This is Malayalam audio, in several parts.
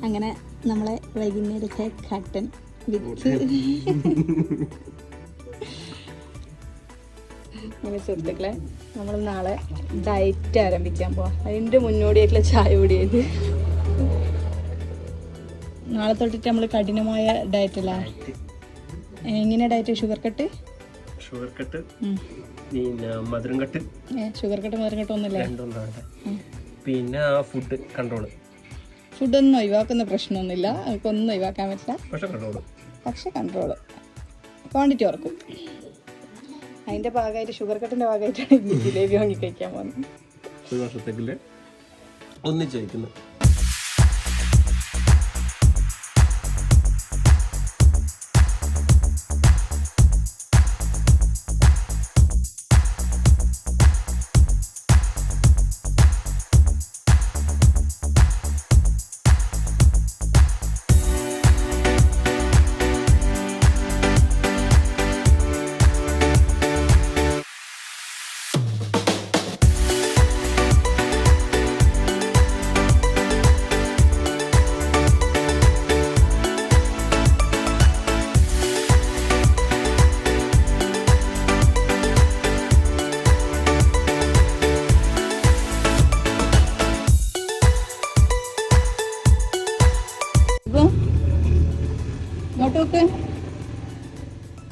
അങ്ങനെ നമ്മളെ വൈകുന്നേരത്തെ കട്ടൻ വിത്ത് അങ്ങനെ സുഹൃത്തുക്കളെ, നമ്മൾ നാളെ ഡയറ്റ് ആരംഭിക്കാൻ പോവാം. അതിൻ്റെ മുന്നോടിയായിട്ടുള്ള ചായ കൂടിയത്. നാളെ തൊട്ടിട്ട് നമ്മൾ കഠിനമായ ഡയറ്റ് അല്ല. എങ്ങനെ ഡയറ്റ്? ഷുഗർ കട്ട് പിന്നെ മധുരം കട്ട്. ഷുഗർ കട്ട് മധുരം കട്ട് ഒന്നുമില്ല. പിന്നെ ഫുഡ് കൺട്രോൾ. ഫുഡൊന്നും ഒഴിവാക്കുന്ന പ്രശ്നമൊന്നുമില്ല, നമുക്കൊന്നും ഒഴിവാക്കാൻ പറ്റില്ല. പക്ഷെ കൺട്രോള്, ക്വാണ്ടിറ്റി ഓർക്കും. അതിൻ്റെ ഭാഗമായിട്ട് ഷുഗർ കട്ടിൻ്റെ ഭാഗമായിട്ടാണ് ജിലേബി വാങ്ങി കഴിക്കാൻ പോകുന്നത്. ഒരു വർഷത്തേക്കില്ലേ ഒന്നിച്ചയക്കുന്നു.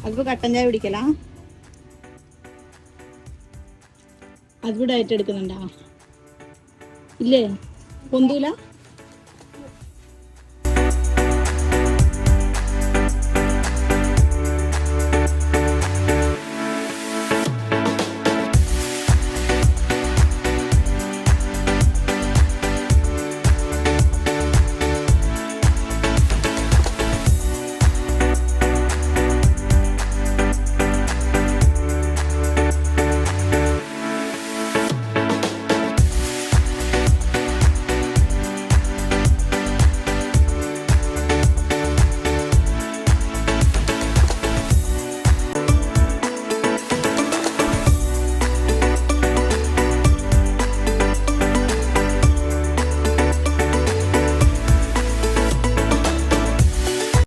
അതിപ്പോ കട്ടൻ ചായ കുടിക്കലാ? അതിപ്പോ ഡയറ്റ് എടുക്കുന്നുണ്ടാ? ഇല്ലേ? പൊന്തൂല?